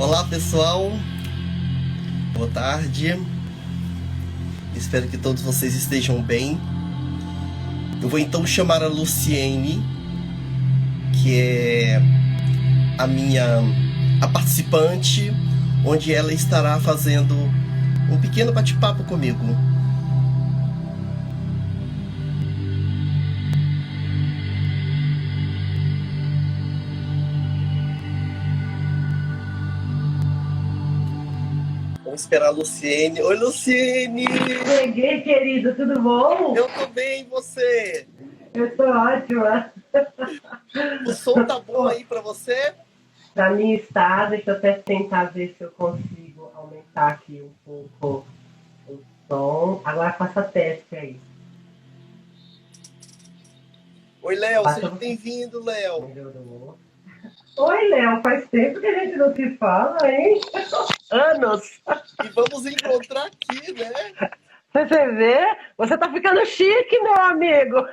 Olá pessoal, boa tarde. Espero que todos vocês estejam bem. Eu vou então chamar a Luciene, que é a participante, onde ela estará fazendo um pequeno bate-papo comigo. Vamos esperar a Luciene. Oi, Luciene! Cheguei, querido, tudo bom? Eu tô bem, e você? Eu tô ótima. O som tá bom aí pra você? Pra mim está, deixa eu até tentar ver se eu consigo aumentar aqui um pouco o som. Agora faça teste aí. Oi, Léo, Baixa seja você. bem-vindo, Léo. Melhorou. Oi, Léo, faz tempo que a gente não se fala, hein? Anos! E vamos encontrar aqui, né? Você vê? Você tá ficando chique, meu amigo!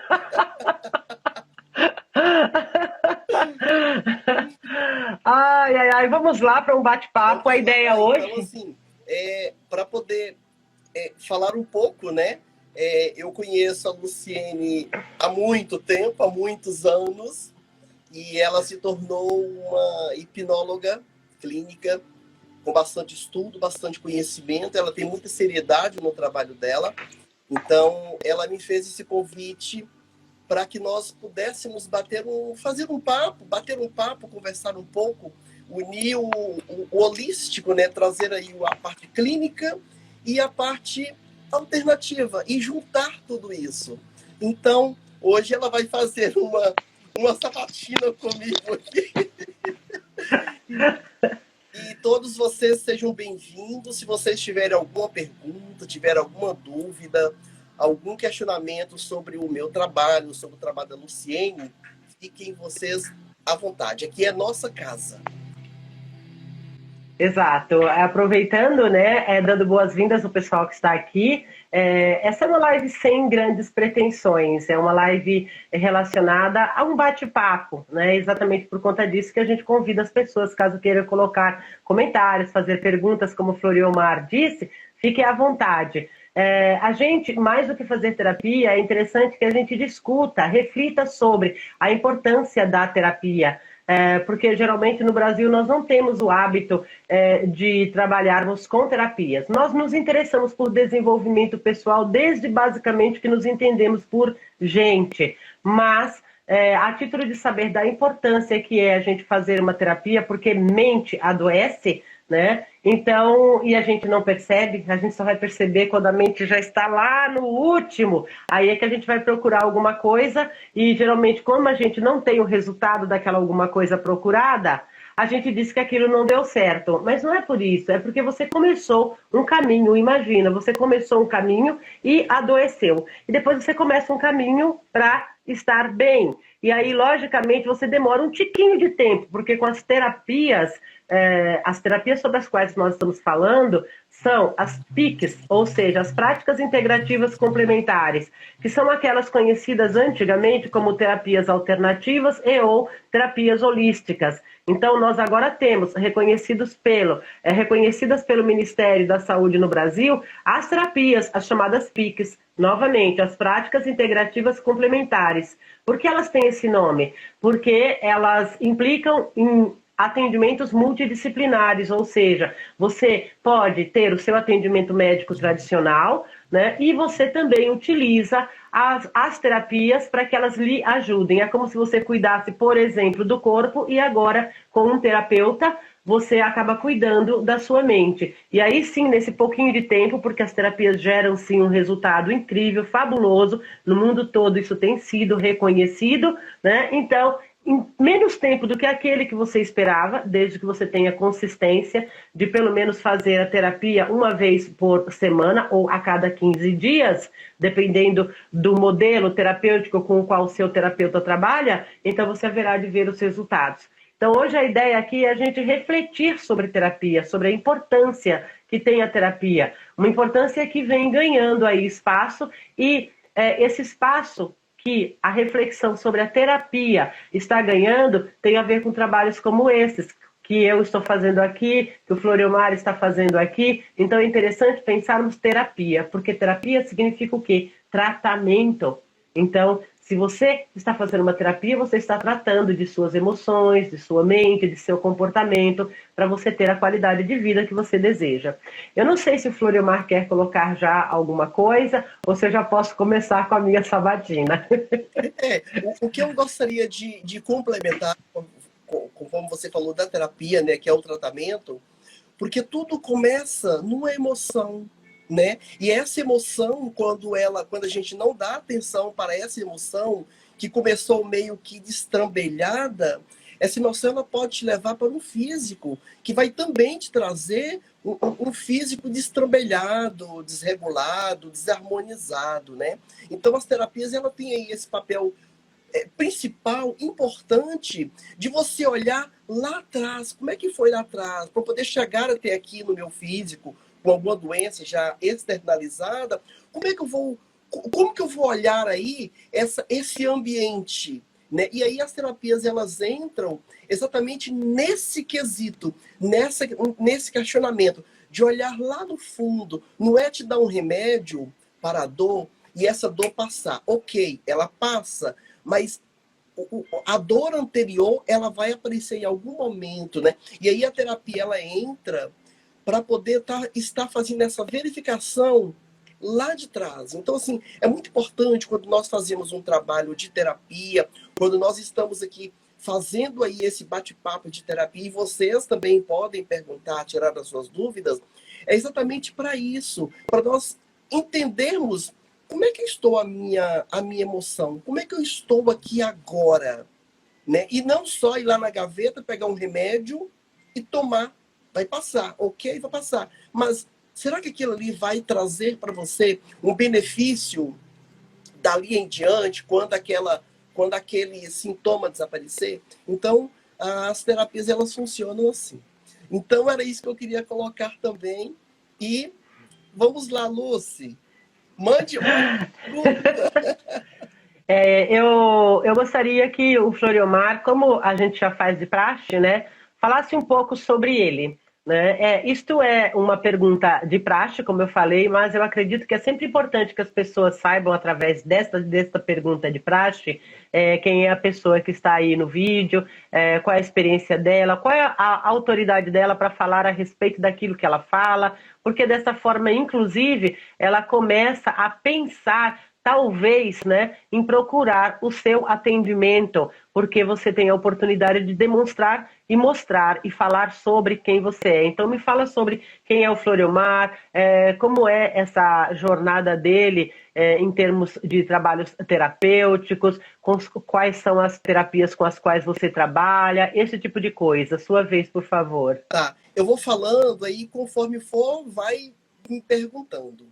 Ai, ai, ai, vamos lá para um bate-papo. A Vamos ideia lá, então, hoje. assim, para poder falar um pouco, né? Eu conheço a Luciene há muito tempo, há muitos anos, e ela se tornou uma hipnóloga clínica com bastante estudo, bastante conhecimento. Ela tem muita seriedade no trabalho dela. Então, ela me fez esse convite para que nós pudéssemos fazer bater um papo, conversar um pouco, unir o holístico, né? Trazer aí a parte clínica e a parte alternativa e juntar tudo isso. Então, hoje ela vai fazer uma sabatina comigo aqui. E todos vocês sejam bem-vindos. Se vocês tiverem alguma pergunta, tiverem alguma dúvida, algum questionamento sobre o meu trabalho, sobre o trabalho da Luciene, fiquem vocês à vontade. Aqui é nossa casa. Exato. Aproveitando, né, dando boas-vindas ao pessoal que está aqui. Essa é uma live sem grandes pretensões, é uma live relacionada a um bate-papo, né? Exatamente por conta disso que a gente convida as pessoas, caso queiram colocar comentários, fazer perguntas, como o Floriomar disse, fique à vontade. A gente, mais do que fazer terapia, é interessante que a gente discuta, reflita sobre a importância da terapia. Porque geralmente no Brasil nós não temos o hábito de trabalharmos com terapias. Nós nos interessamos por desenvolvimento pessoal desde basicamente que nos entendemos por gente, mas a título de saber da importância que é a gente fazer uma terapia, porque mente adoece, né? Então, e a gente não percebe, a gente só vai perceber quando a mente já está lá no último. Aí é que a gente vai procurar alguma coisa e geralmente, como a gente não tem o resultado daquela alguma coisa procurada, a gente diz que aquilo não deu certo. Mas não é por isso, é porque você começou um caminho. Imagina, você começou um caminho e adoeceu. E depois você começa um caminho para estar bem. E aí, logicamente, você demora um tiquinho de tempo, porque com as terapias sobre as quais nós estamos falando são as PICs, ou seja, as práticas integrativas complementares, que são aquelas conhecidas antigamente como terapias alternativas e ou terapias holísticas. Então, nós agora temos reconhecidas pelo Ministério da Saúde no Brasil, as terapias, as chamadas PICs, novamente, as práticas integrativas complementares. Por que elas têm esse nome? Porque elas implicam em atendimentos multidisciplinares, ou seja, você pode ter o seu atendimento médico tradicional, né? E você também utiliza as terapias para que elas lhe ajudem. É como se você cuidasse, por exemplo, do corpo e agora, com um terapeuta, você acaba cuidando da sua mente. E aí sim, nesse pouquinho de tempo, porque as terapias geram sim um resultado incrível, fabuloso, no mundo todo isso tem sido reconhecido, né? Então, em menos tempo do que aquele que você esperava, desde que você tenha consistência de pelo menos fazer a terapia uma vez por semana ou a cada 15 dias, dependendo do modelo terapêutico com o qual o seu terapeuta trabalha, então você haverá de ver os resultados. Então, hoje a ideia aqui é a gente refletir sobre terapia, sobre a importância que tem a terapia, uma importância que vem ganhando aí espaço e esse espaço que a reflexão sobre a terapia está ganhando tem a ver com trabalhos como esses, que eu estou fazendo aqui, que o Floriomar está fazendo aqui. Então é interessante pensarmos terapia, porque terapia significa o quê? Tratamento. Então, se você está fazendo uma terapia, você está tratando de suas emoções, de sua mente, de seu comportamento, para você ter a qualidade de vida que você deseja. Eu não sei se o Floriomar quer colocar já alguma coisa, ou se eu já posso começar com a minha sabatina. O que eu gostaria de complementar, conforme você falou da terapia, né, que é o tratamento, porque tudo começa numa emoção, né? E essa emoção, quando a gente não dá atenção para essa emoção, que começou meio que destrambelhada, essa emoção ela pode te levar para um físico, que vai também te trazer um físico destrambelhado, desregulado, desarmonizado, né? Então as terapias ela tem aí esse papel principal, importante, de você olhar lá atrás, como é que foi lá atrás, para poder chegar até aqui no meu físico, com alguma doença já externalizada, como que eu vou olhar aí esse ambiente? Né? E aí as terapias elas entram exatamente nesse quesito, nesse questionamento, de olhar lá no fundo, não é te dar um remédio para a dor e essa dor passar. Ok, ela passa, mas a dor anterior ela vai aparecer em algum momento, né? E aí a terapia ela entra para poder estar fazendo essa verificação lá de trás. Então, assim, é muito importante quando nós fazemos um trabalho de terapia, quando nós estamos aqui fazendo aí esse bate-papo de terapia, e vocês também podem perguntar, tirar as suas dúvidas, é exatamente para isso, para nós entendermos como é que estou a minha emoção, como é que eu estou aqui agora, né? E não só ir lá na gaveta, pegar um remédio e tomar, vai passar, ok, vai passar, mas será que aquilo ali vai trazer para você um benefício dali em diante, quando aquele sintoma desaparecer? Então, as terapias, elas funcionam assim. Então, era isso que eu queria colocar também. E vamos lá, Lucy. Mande pergunta. Eu gostaria que o Floriomar, como a gente já faz de praxe, né, falasse um pouco sobre ele. Né? Isto é uma pergunta de praxe, como eu falei, mas eu acredito que é sempre importante que as pessoas saibam, através desta pergunta de praxe, quem é a pessoa que está aí no vídeo, qual é a experiência dela, qual é a autoridade dela para falar a respeito daquilo que ela fala, porque dessa forma, inclusive, ela começa a pensar talvez, né, em procurar o seu atendimento, porque você tem a oportunidade de demonstrar e mostrar e falar sobre quem você é. Então me fala sobre quem é o Floriomar, como é essa jornada dele em termos de trabalhos terapêuticos, quais são as terapias com as quais você trabalha, esse tipo de coisa. Sua vez, por favor. Tá, eu vou falando aí, conforme for, vai me perguntando.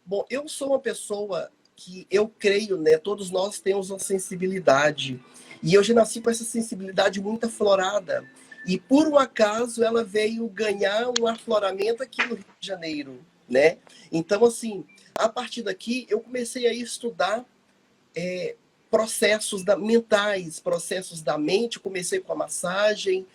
Bom, eu sou uma pessoa que eu creio, né? Todos nós temos uma sensibilidade. E eu já nasci com essa sensibilidade muito aflorada. E por um acaso ela veio ganhar um afloramento aqui no Rio de Janeiro, né? Então, assim, a partir daqui eu comecei a estudar processos mentais, processos da mente. Comecei com a massagem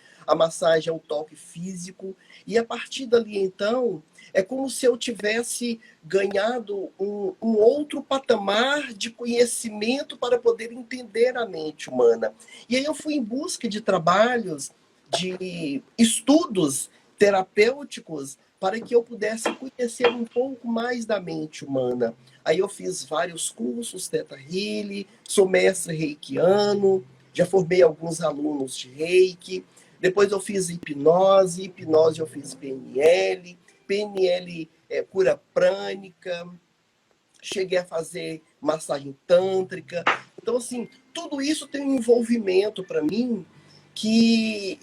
é um toque físico, e a partir dali, então, é como se eu tivesse ganhado um outro patamar de conhecimento para poder entender a mente humana. E aí eu fui em busca de trabalhos, de estudos terapêuticos, para que eu pudesse conhecer um pouco mais da mente humana. Aí eu fiz vários cursos, Theta Healing, sou mestre reikiano, já formei alguns alunos de reiki, depois eu fiz hipnose eu fiz PNL, PNL cura prânica, cheguei a fazer massagem tântrica. Então, assim, tudo isso tem um envolvimento para mim que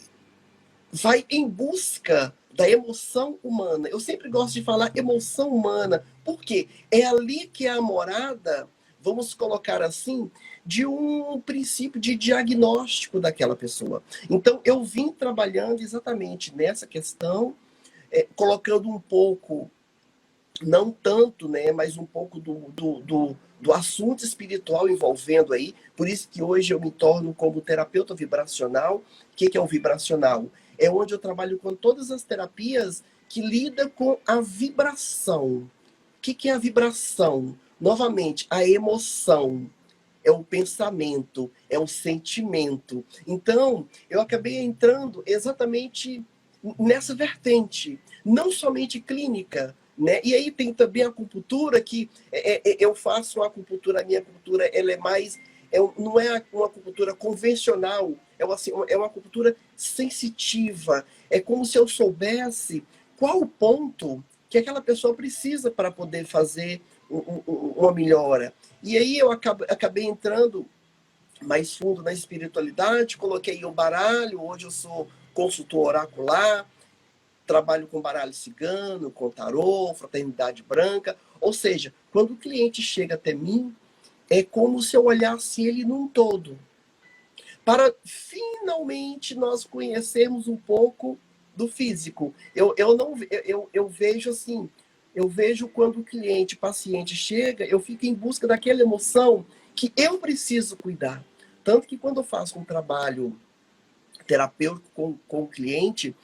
vai em busca da emoção humana. Eu sempre gosto de falar emoção humana, porque é ali que é a morada, vamos colocar assim, de um princípio de diagnóstico daquela pessoa. Então, eu vim trabalhando exatamente nessa questão, colocando um pouco, não tanto, né, mas um pouco do assunto espiritual envolvendo aí. Por isso que hoje eu me torno como terapeuta vibracional. O que é o vibracional? é onde eu trabalho com todas as terapias que lidam com a vibração. O que é a vibração? Novamente, a emoção, é o pensamento, é o sentimento. Então, eu acabei entrando exatamente nessa vertente, não somente clínica, né? E aí tem também a acupuntura, que eu faço uma acupuntura, a minha acupuntura ela é mais, não é uma acupuntura convencional, assim, é uma acupuntura sensitiva. É como se eu soubesse qual o ponto que aquela pessoa precisa para poder fazer uma melhora. E aí eu acabei entrando mais fundo na espiritualidade, coloquei o baralho, hoje eu sou consultor oracular, trabalho com baralho cigano, com tarô, fraternidade branca. Ou seja, quando o cliente chega até mim, é como se eu olhasse ele num todo, para finalmente nós conhecermos um pouco do físico. Eu vejo assim, eu vejo quando o cliente, paciente chega, eu fico em busca daquela emoção que eu preciso cuidar. Tanto que quando eu faço um trabalho terapêutico com o cliente,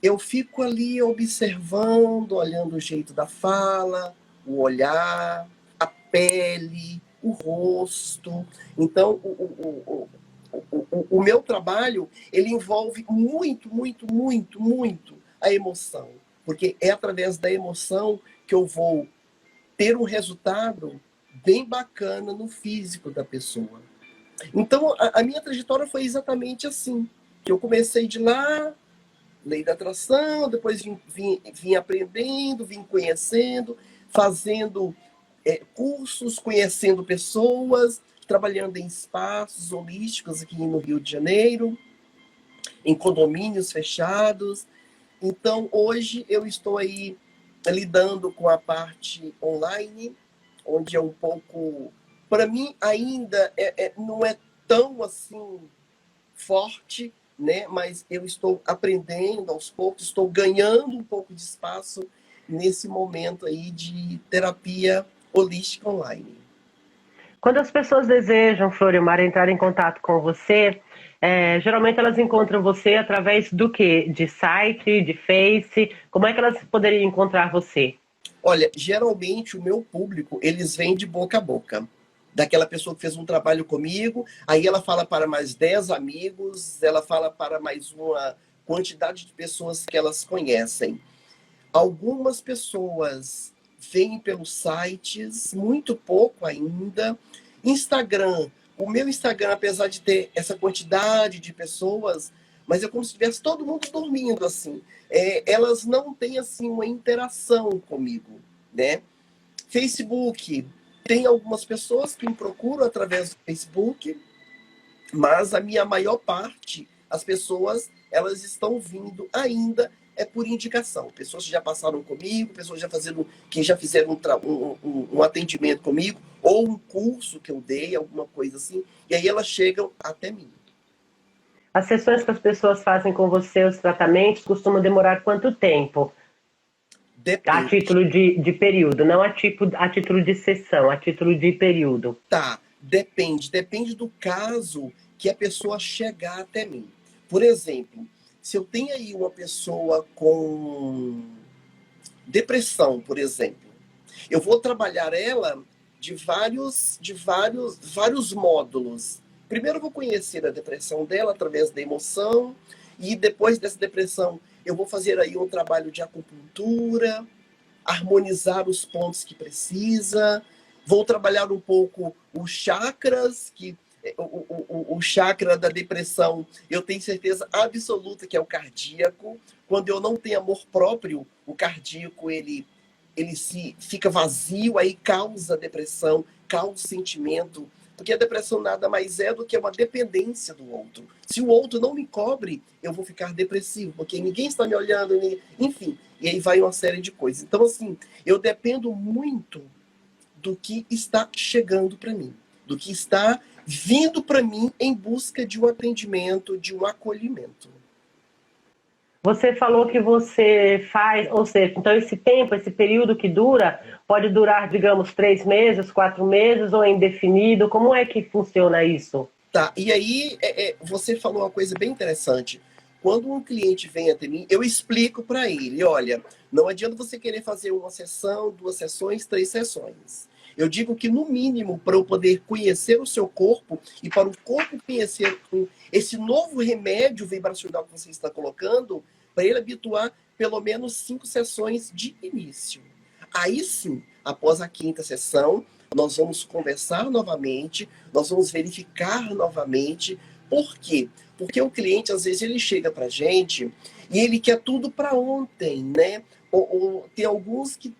eu fico ali observando, olhando o jeito da fala, o olhar, a pele, o rosto. Então, o meu trabalho, ele envolve muito, muito, muito, muito a emoção. Porque é através da emoção que eu vou ter um resultado bem bacana no físico da pessoa. Então, a minha trajetória foi exatamente assim. Que eu comecei de lá, lei da atração, depois vim aprendendo, vim conhecendo, fazendo cursos, conhecendo pessoas, trabalhando em espaços holísticos aqui no Rio de Janeiro, em condomínios fechados. Então, hoje eu estou aí lidando com a parte online, onde é um pouco, para mim ainda não é tão assim forte, né? Mas eu estou aprendendo aos poucos, estou ganhando um pouco de espaço nesse momento aí de terapia holística online. Quando as pessoas desejam, Florimar, entrar em contato com você, geralmente elas encontram você através do quê? De site, de Face? Como é que elas poderiam encontrar você? Olha, geralmente o meu público, eles vêm de boca a boca. Daquela pessoa que fez um trabalho comigo, aí ela fala para mais 10 amigos, ela fala para mais uma quantidade de pessoas que elas conhecem. Algumas pessoas vêm pelos sites, muito pouco ainda. Instagram. O meu Instagram, apesar de ter essa quantidade de pessoas, mas é como se tivesse todo mundo dormindo, assim. Elas não têm, assim, uma interação comigo, né? Facebook. Tem algumas pessoas que me procuram através do Facebook, mas a minha maior parte, as pessoas, elas estão vindo ainda por indicação. Pessoas que já passaram comigo, pessoas que já fizeram um atendimento comigo, ou um curso que eu dei, alguma coisa assim, e aí elas chegam até mim. As sessões que as pessoas fazem com você, os tratamentos, costumam demorar quanto tempo? A Depende. título de período, não a título de sessão, a título de período. Tá, depende. Depende do caso que a pessoa chegar até mim. Por exemplo, se eu tenho aí uma pessoa com depressão, por exemplo, eu vou trabalhar ela de vários módulos. Primeiro eu vou conhecer a depressão dela através da emoção, e depois dessa depressão eu vou fazer aí um trabalho de acupuntura, harmonizar os pontos que precisa, vou trabalhar um pouco os chakras, que o chakra da depressão, eu tenho certeza absoluta que é o cardíaco. Quando eu não tenho amor próprio, o cardíaco ele se fica vazio, aí causa depressão, causa sentimento, porque a depressão nada mais é do que uma dependência do outro. Se o outro não me cobre, eu vou ficar depressivo, porque ninguém está me olhando, enfim, e aí vai uma série de coisas. Então, assim, eu dependo muito do que está chegando para mim, do que está vindo para mim em busca de um atendimento, de um acolhimento. Você falou que você faz, ou seja, então esse tempo, esse período que dura, pode durar, digamos, 3 meses, 4 meses ou é indefinido? Como é que funciona isso? Tá, e aí você falou uma coisa bem interessante. quando um cliente vem até mim, eu explico para ele, olha, não adianta você querer fazer uma sessão, 2 sessões, 3 sessões. Eu digo que, no mínimo, para eu poder conhecer o seu corpo e para o corpo conhecer esse novo remédio vibracional que você está colocando, para ele habituar pelo menos 5 sessões de início. Aí sim, após a 5ª sessão, nós vamos conversar novamente, nós vamos verificar novamente. Por quê? Porque o cliente, às vezes, ele chega para a gente e ele quer tudo para ontem, né? Ou tem alguns que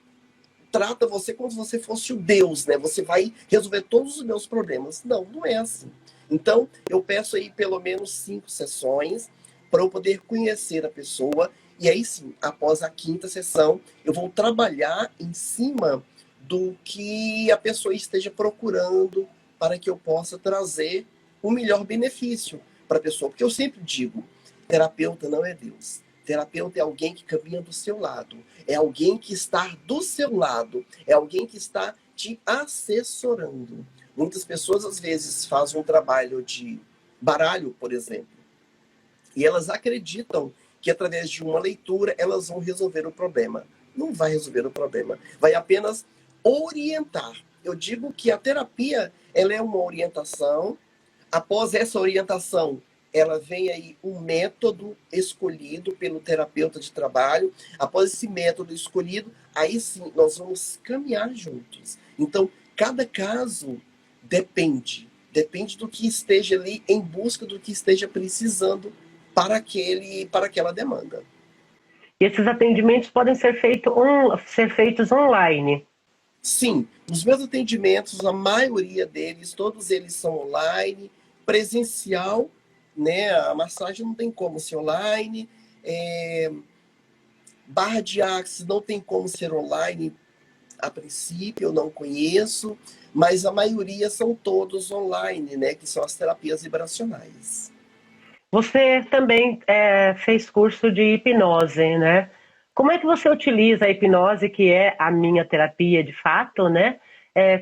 trata você como se você fosse o Deus, né? Você vai resolver todos os meus problemas. Não, não é assim. Então, eu peço aí pelo menos 5 sessões para eu poder conhecer a pessoa. E aí sim, após a 5ª sessão, eu vou trabalhar em cima do que a pessoa esteja procurando para que eu possa trazer o melhor benefício para a pessoa. Porque eu sempre digo, terapeuta não é Deus. Terapeuta é alguém que caminha do seu lado. É alguém que está do seu lado. É alguém que está te assessorando. Muitas pessoas, às vezes, fazem um trabalho de baralho, por exemplo. E elas acreditam que, através de uma leitura, elas vão resolver o problema. Não vai resolver o problema. Vai apenas orientar. Eu digo que a terapia, ela é uma orientação. Após essa orientação, ela vem aí um método escolhido pelo terapeuta de trabalho. Após esse método escolhido, aí sim, nós vamos caminhar juntos. Então, cada caso depende do que esteja ali, em busca do que esteja precisando para aquela demanda. E esses atendimentos podem ser feitos online? Sim, os meus atendimentos, a maioria deles, todos eles são online, presencial, né? A massagem não tem como ser online, barra de axis não tem como ser online, a princípio, eu não conheço, mas a maioria são todos online, né? Que são as terapias vibracionais. Você também fez curso de hipnose, né? Como é que você utiliza a hipnose, que é a minha terapia de fato, né?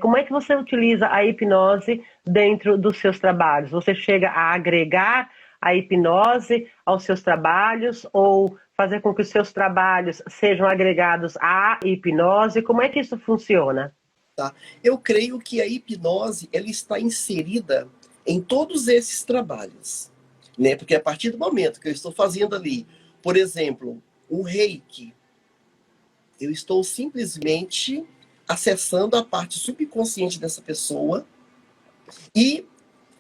Como é que você utiliza a hipnose dentro dos seus trabalhos? Você chega a agregar a hipnose aos seus trabalhos ou fazer com que os seus trabalhos sejam agregados à hipnose? Como é que isso funciona? Tá? Eu creio que a hipnose ela está inserida em todos esses trabalhos, né? Porque a partir do momento que eu estou fazendo ali, por exemplo, o Reiki, eu estou simplesmente acessando a parte subconsciente dessa pessoa e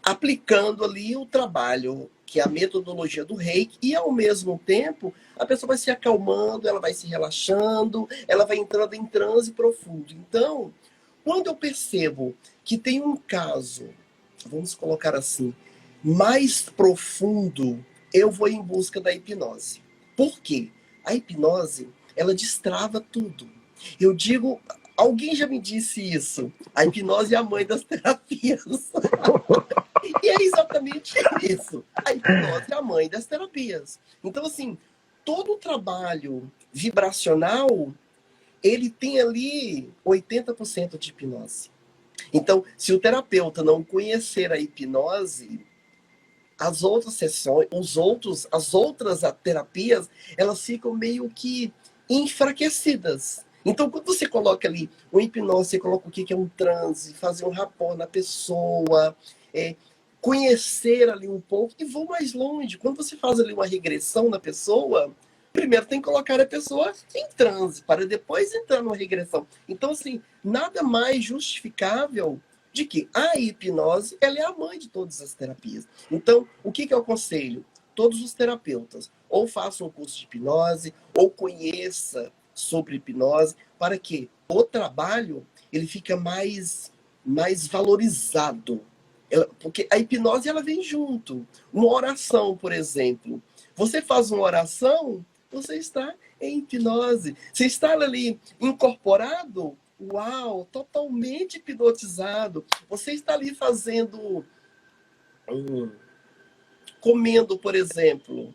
aplicando ali o trabalho, que é a metodologia do Reiki, e ao mesmo tempo a pessoa vai se acalmando, ela vai se relaxando, ela vai entrando em transe profundo. Então, quando eu percebo que tem um caso, vamos colocar assim, mais profundo, eu vou em busca da hipnose. Por quê? A hipnose, ela destrava tudo. Eu digo, alguém já me disse isso, a hipnose é a mãe das terapias. E é exatamente isso. A hipnose é a mãe das terapias. Então, assim, todo o trabalho vibracional, ele tem ali 80% de hipnose. Então, se o terapeuta não conhecer a hipnose, as outras sessões, as outras terapias, elas ficam meio que enfraquecidas. Então, quando você coloca ali uma hipnose, você coloca o que é um transe, fazer um rapport na pessoa, conhecer ali um pouco e vou mais longe. Quando você faz ali uma regressão na pessoa, primeiro tem que colocar a pessoa em transe, para depois entrar numa regressão. Então, assim, nada mais justificável de que a hipnose, ela é a mãe de todas as terapias. Então, o que eu aconselho? Todos os terapeutas, ou façam um curso de hipnose, ou conheça sobre hipnose, para que o trabalho, ele fica mais valorizado. Porque a hipnose, ela vem junto. Uma oração, por exemplo. Você faz uma oração, você está em hipnose. Você está ali incorporado, uau, totalmente hipnotizado. Você está ali fazendo, comendo, por exemplo,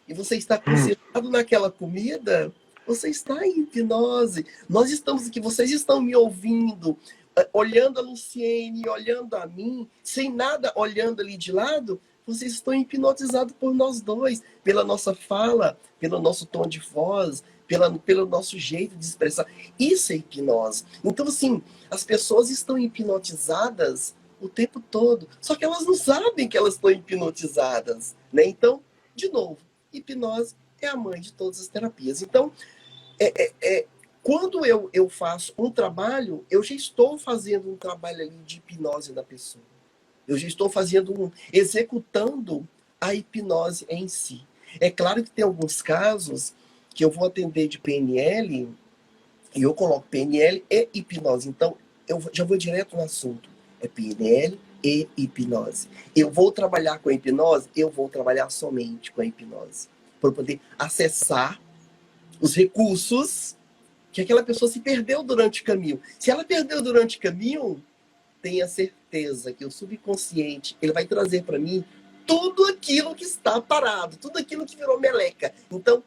e você está concentrado naquela comida, você está em hipnose. Nós estamos aqui, vocês estão me ouvindo, olhando a Luciene, olhando a mim, sem nada olhando ali de lado, vocês estão hipnotizados por nós dois, pela nossa fala, pelo nosso tom de voz, pelo nosso jeito de expressar. Isso é hipnose. Então, assim, as pessoas estão hipnotizadas o tempo todo, só que elas não sabem que elas estão hipnotizadas, né? Então, de novo, hipnose é a mãe de todas as terapias. Então, quando eu faço um trabalho, eu já estou fazendo um trabalho ali de hipnose da pessoa. Eu já estou executando a hipnose em si. É claro que tem alguns casos que eu vou atender de PNL e eu coloco PNL e hipnose. Então, eu já vou direto no assunto. É PNL e hipnose. Eu vou trabalhar com a hipnose? Eu vou trabalhar somente com a hipnose. Para poder acessar os recursos que aquela pessoa se perdeu durante o caminho. Se ela perdeu durante o caminho, tenha certeza que o subconsciente ele vai trazer para mim tudo aquilo que está parado, tudo aquilo que virou meleca. Então,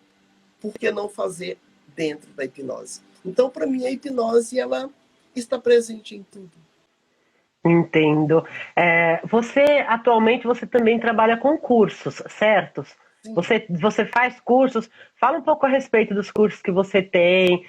por que não fazer dentro da hipnose? Então, para mim, a hipnose ela está presente em tudo. Entendo. Atualmente, você também trabalha com cursos, certo? Você faz cursos. Fala um pouco a respeito dos cursos que você tem,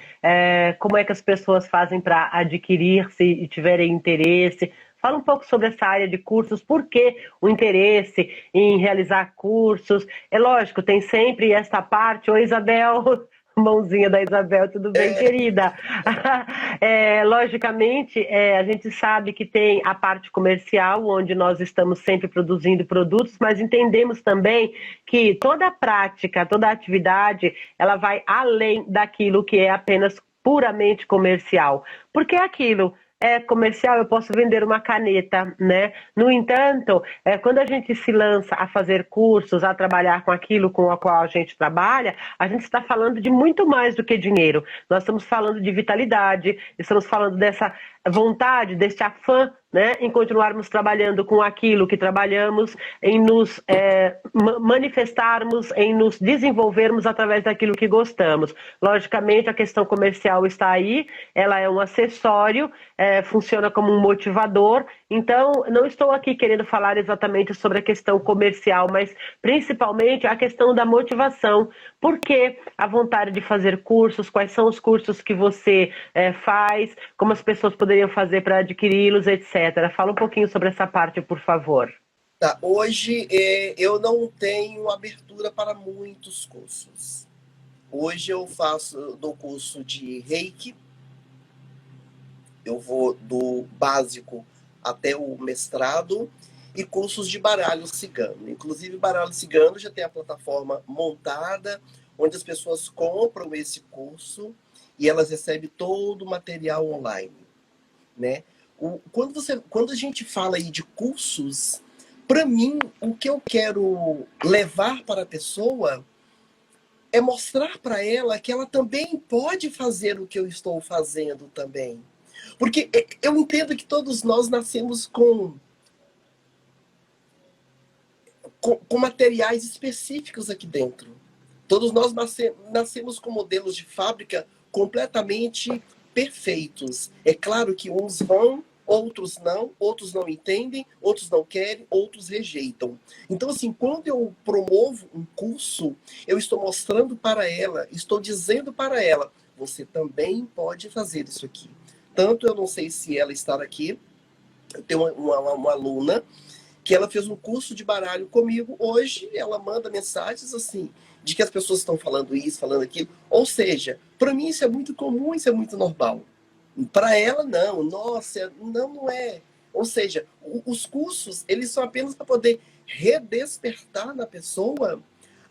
como é que as pessoas fazem para adquirir, se tiverem interesse. Fala um pouco sobre essa área de cursos, por que o interesse em realizar cursos. É lógico, tem sempre essa parte. Oi, Isabel, mãozinha da Isabel, tudo bem, querida? Logicamente, a gente sabe que tem a parte comercial, onde nós estamos sempre produzindo produtos, mas entendemos também que toda a prática, toda a atividade, ela vai além daquilo que é apenas puramente comercial. Porque é aquilo. É comercial, eu posso vender uma caneta, né? No entanto, quando a gente se lança a fazer cursos, a trabalhar com aquilo com o qual a gente trabalha, a gente está falando de muito mais do que dinheiro. Nós estamos falando de vitalidade, estamos falando dessa vontade, deste afã, né, em continuarmos trabalhando com aquilo que trabalhamos, em nos manifestarmos, em nos desenvolvermos através daquilo que gostamos. Logicamente, a questão comercial está aí, ela é um acessório, funciona como um motivador. Então, não estou aqui querendo falar exatamente sobre a questão comercial, mas principalmente a questão da motivação. Por que a vontade de fazer cursos? Quais são os cursos que você faz? Como as pessoas poderiam fazer para adquiri-los, etc. Fala um pouquinho sobre essa parte, por favor. Tá, hoje eu não tenho abertura para muitos cursos. Hoje eu dou curso de Reiki. Eu vou do básico até o mestrado e cursos de baralho cigano. Inclusive, baralho cigano já tem a plataforma montada, onde as pessoas compram esse curso e elas recebem todo o material online, né? Quando a gente fala aí de cursos, para mim, o que eu quero levar para a pessoa é mostrar para ela que ela também pode fazer o que eu estou fazendo também. Porque eu entendo que todos nós nascemos com materiais específicos aqui dentro. Todos nós nascemos com modelos de fábrica completamente perfeitos. É claro que uns vão, outros não entendem, outros não querem, outros rejeitam. Então, assim, quando eu promovo um curso, eu estou mostrando para ela, estou dizendo para ela, você também pode fazer isso aqui. Tanto eu não sei se ela está aqui, eu tenho uma aluna que ela fez um curso de baralho comigo. Hoje ela manda mensagens assim, de que as pessoas estão falando isso, falando aquilo. Ou seja, para mim isso é muito comum, isso é muito normal. Para ela, não. Nossa, não é. Ou seja, os cursos, eles são apenas para poder redespertar na pessoa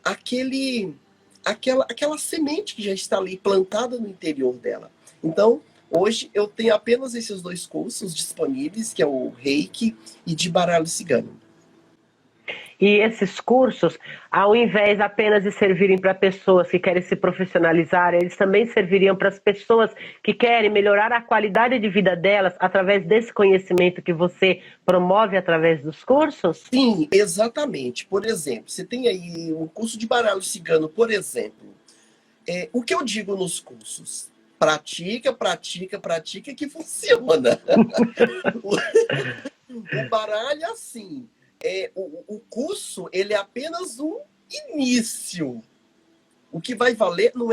aquela semente que já está ali plantada no interior dela. Então, hoje eu tenho apenas esses dois cursos disponíveis, que é o Reiki e de baralho cigano. E esses cursos, ao invés apenas de servirem para pessoas que querem se profissionalizar, eles também serviriam para as pessoas que querem melhorar a qualidade de vida delas através desse conhecimento que você promove através dos cursos? Sim, exatamente. Por exemplo, você tem aí um curso de baralho cigano, por exemplo. O que eu digo nos cursos? Pratica, que funciona. O baralho é assim. o curso, ele é apenas um início. O que vai valer não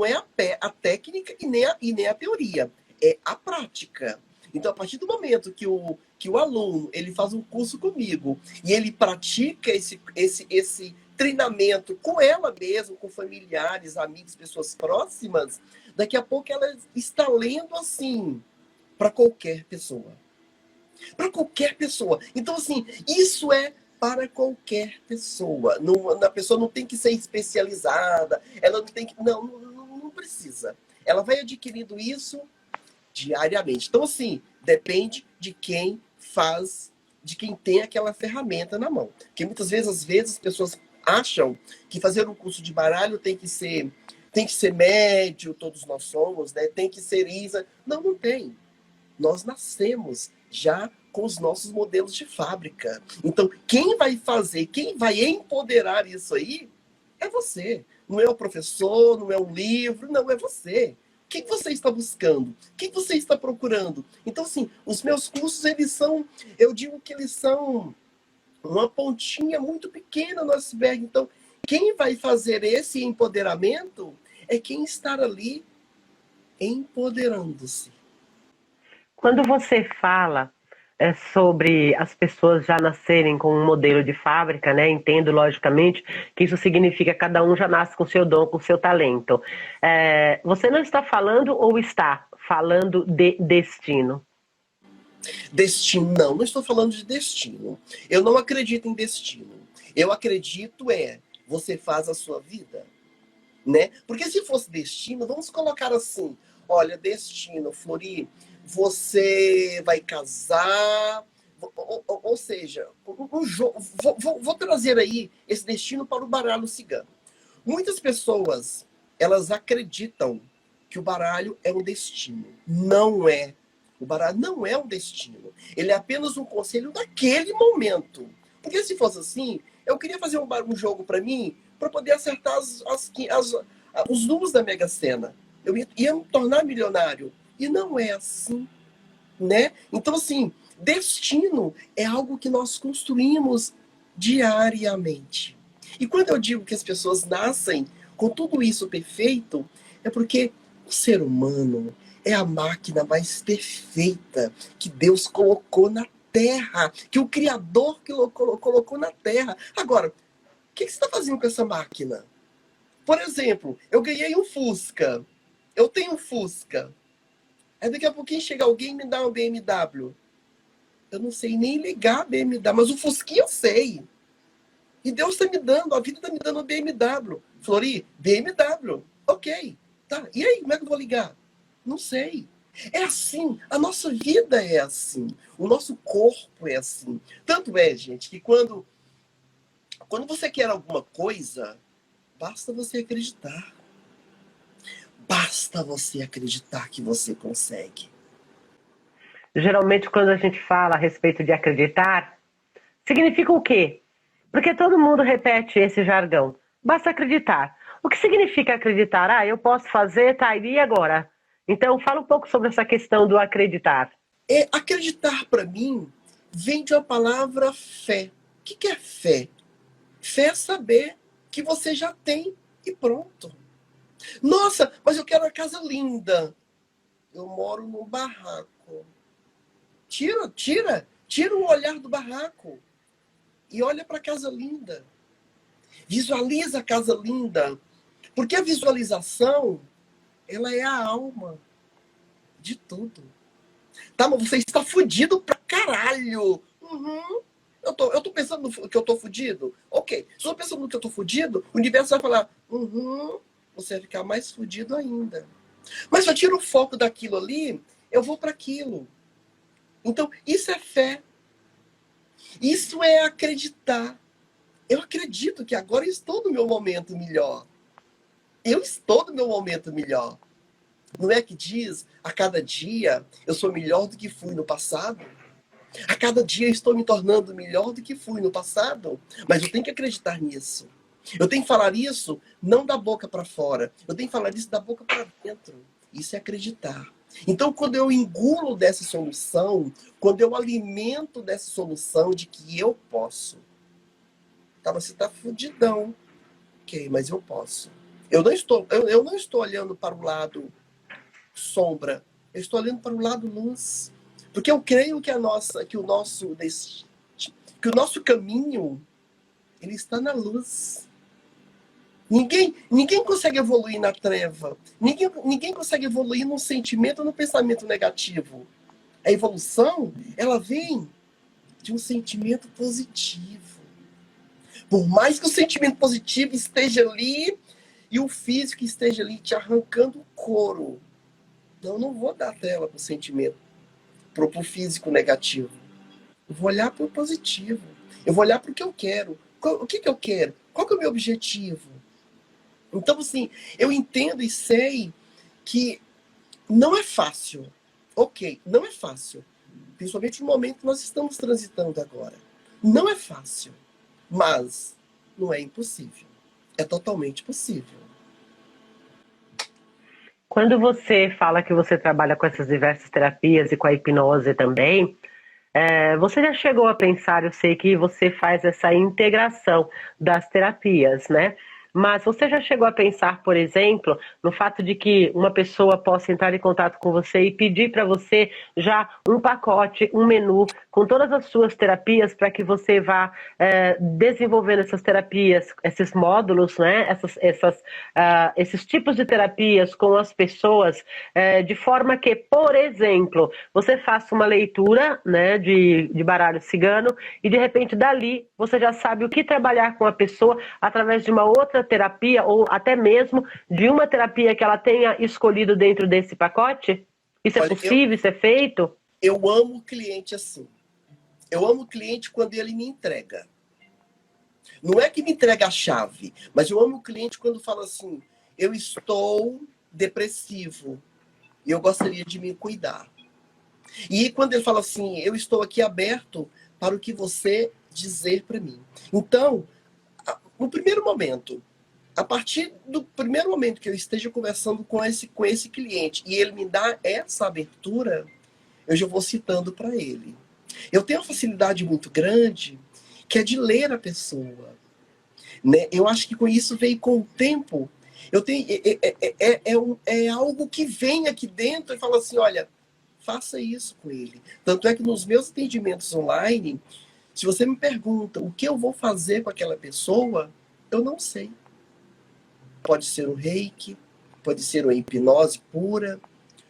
é a técnica e nem a teoria, é a prática. Então, a partir do momento que o aluno ele faz um curso comigo e ele pratica esse treinamento com ela mesma, com familiares, amigos, pessoas próximas, daqui a pouco ela está lendo assim para qualquer pessoa. Para qualquer pessoa. Então, assim, isso é para qualquer pessoa. A pessoa não tem que ser especializada, ela não tem que. Não precisa. Ela vai adquirindo isso diariamente. Então, assim, depende de quem faz, de quem tem aquela ferramenta na mão. Porque muitas vezes, as pessoas acham que fazer um curso de baralho tem que ser médio, todos nós somos, né? Tem que ser isso. Não tem. Nós nascemos já com os nossos modelos de fábrica. Então, quem vai fazer, quem vai empoderar isso aí, é você. Não é o professor, não é um livro, não, é você. O que você está buscando? O que você está procurando? Então, assim, os meus cursos, eu digo que eles são uma pontinha muito pequena no iceberg. Então, quem vai fazer esse empoderamento é quem está ali empoderando-se. Quando você fala sobre as pessoas já nascerem com um modelo de fábrica, né? Entendo, logicamente, que isso significa que cada um já nasce com seu dom, com seu talento. Você não está falando ou está falando de destino? Destino, não estou falando de destino. Eu não acredito em destino. Eu acredito você faz a sua vida, né? Porque se fosse destino, vamos colocar assim, olha, destino, Flori, você vai casar, ou seja, vou trazer aí esse destino para o baralho cigano. Muitas pessoas, elas acreditam que o baralho é um destino. Não é. O baralho não é um destino. Ele é apenas um conselho daquele momento. Porque se fosse assim, eu queria fazer um jogo para mim, para poder acertar os números da Mega Sena. Eu ia me tornar milionário. E não é assim, né? Então, assim, destino é algo que nós construímos diariamente. E quando eu digo que as pessoas nascem com tudo isso perfeito, é porque o ser humano é a máquina mais perfeita que Deus colocou na Terra, que o Criador colocou na Terra. Agora, o que você está fazendo com essa máquina? Por exemplo, eu ganhei um Fusca. Eu tenho um Fusca. Aí daqui a pouquinho chega alguém e me dá uma BMW. Eu não sei nem ligar a BMW, mas o Fusquinha eu sei. E Deus está me dando, a vida está me dando uma BMW. Flori, BMW. Ok. Tá. E aí, como é que eu vou ligar? Não sei. É assim. A nossa vida é assim. O nosso corpo é assim. Tanto é, gente, que quando você quer alguma coisa, basta você acreditar. Basta você acreditar que você consegue. Geralmente, quando a gente fala a respeito de acreditar, significa o quê? Porque todo mundo repete esse jargão. Basta acreditar. O que significa acreditar? Ah, eu posso fazer, tá, e agora? Então, fala um pouco sobre essa questão do acreditar. Acreditar, para mim, vem de uma palavra fé. O que é fé? Fé é saber que você já tem e pronto. Nossa, mas eu quero uma casa linda. Eu moro num barraco. Tira o olhar do barraco e olha para a casa linda. Visualiza a casa linda. Porque a visualização, ela é a alma de tudo. Tá, mas você está fudido pra caralho. Uhum. Eu tô pensando que eu tô fudido? Ok. Se eu tô pensando que eu tô fudido, o universo vai falar, você vai ficar mais fudido ainda. Mas se eu tiro o foco daquilo ali, eu vou para aquilo. Então, isso é fé. Isso é acreditar. Eu acredito que agora eu estou no meu momento melhor. Eu estou no meu momento melhor. Não é que diz, a cada dia eu sou melhor do que fui no passado? A cada dia eu estou me tornando melhor do que fui no passado? Mas eu tenho que acreditar nisso. Eu tenho que falar isso não da boca para fora. Eu tenho que falar isso da boca para dentro. Isso é acreditar. Então, quando eu engulo dessa solução, quando eu alimento dessa solução de que eu posso, tá, você está fudidão. Ok, mas eu posso. Eu não estou olhando para o lado sombra, eu estou olhando para o lado luz. Porque eu creio que que o nosso caminho ele está na luz. Ninguém consegue evoluir na treva. Ninguém consegue evoluir num sentimento ou num pensamento negativo. A evolução, ela vem de um sentimento positivo. Por mais que o sentimento positivo esteja ali e o físico esteja ali te arrancando o couro, eu não vou dar tela para o sentimento, para o físico negativo. Eu vou olhar para o positivo. Eu vou olhar para o que eu quero. O que eu quero? Qual que é o meu objetivo? Então, assim, eu entendo e sei que não é fácil. Ok, não é fácil. Principalmente no momento que nós estamos transitando agora. Não é fácil. Mas não é impossível. É totalmente possível. Quando você fala que você trabalha com essas diversas terapias e com a hipnose também, você já chegou a pensar, eu sei que você faz essa integração das terapias, né? Mas você já chegou a pensar, por exemplo, no fato de que uma pessoa possa entrar em contato com você e pedir para você já um pacote, um menu com todas as suas terapias para que você vá desenvolvendo essas terapias, esses módulos, né? Esses tipos de terapias com as pessoas, de forma que, por exemplo, você faça uma leitura, né, de baralho cigano e de repente dali você já sabe o que trabalhar com a pessoa através de uma outra terapia ou até mesmo de uma terapia que ela tenha escolhido dentro desse pacote? Isso é Olha, possível? Isso é feito? eu amo o cliente assim. Eu amo o cliente quando ele me entrega. Não é que me entrega a chave, mas eu amo o cliente quando fala assim: eu estou depressivo e eu gostaria de me cuidar. E quando ele fala assim: eu estou aqui aberto para o que você dizer para mim. Então, no primeiro momento, a partir do primeiro momento que eu esteja conversando com esse cliente e ele me dá essa abertura, eu já vou citando para ele. Eu tenho uma facilidade muito grande que é de ler a pessoa. Né? Eu acho que com isso veio com o tempo. Eu tenho, é algo que vem aqui dentro e fala assim: olha, faça isso com ele. Tanto é que nos meus atendimentos online, se você me pergunta o que eu vou fazer com aquela pessoa, eu não sei. Pode ser um reiki, pode ser uma hipnose pura,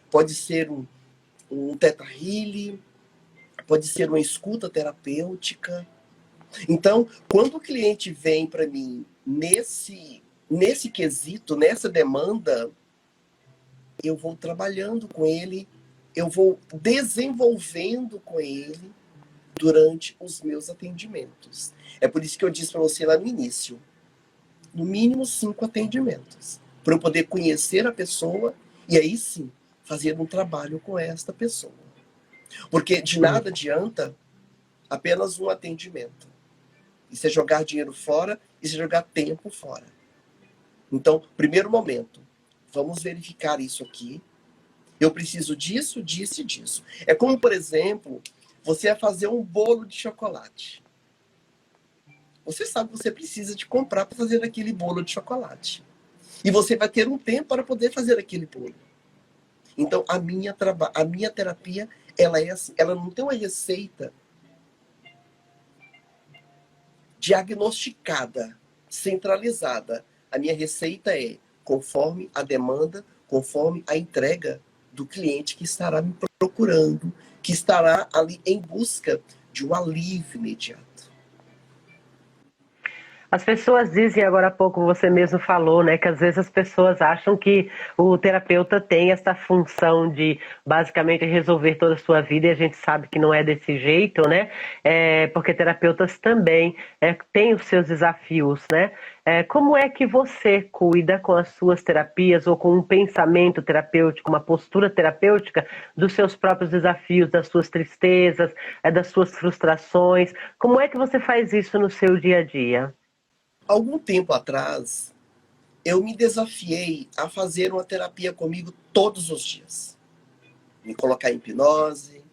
pode ser um teta healing, pode ser uma escuta terapêutica. Então, quando o cliente vem para mim nesse quesito, nessa demanda, eu vou trabalhando com ele, eu vou desenvolvendo com ele durante os meus atendimentos. É por isso que eu disse para você lá no início, no mínimo 5 atendimentos, para eu poder conhecer a pessoa e aí sim fazer um trabalho com esta pessoa. Porque de nada adianta apenas um atendimento. Isso é jogar dinheiro fora, isso é jogar tempo fora. Então, primeiro momento, vamos verificar isso aqui. Eu preciso disso, disso e disso. É como, por exemplo, você vai fazer um bolo de chocolate. Você sabe que você precisa de comprar para fazer aquele bolo de chocolate. E você vai ter um tempo para poder fazer aquele bolo. Então, a minha terapia, ela é assim, ela não tem uma receita diagnosticada, centralizada. A minha receita é conforme a demanda, conforme a entrega do cliente que estará me procurando, que estará ali em busca de um alívio imediato. As pessoas dizem, agora há pouco você mesmo falou, né, que às vezes as pessoas acham que o terapeuta tem essa função de basicamente resolver toda a sua vida e a gente sabe que não é desse jeito, né? Porque terapeutas também têm os seus desafios, né? Como é que você cuida com as suas terapias ou com um pensamento terapêutico, uma postura terapêutica dos seus próprios desafios, das suas tristezas, das suas frustrações? Como é que você faz isso no seu dia a dia? Algum tempo atrás, eu me desafiei a fazer uma terapia comigo todos os dias. me colocar em hipnose,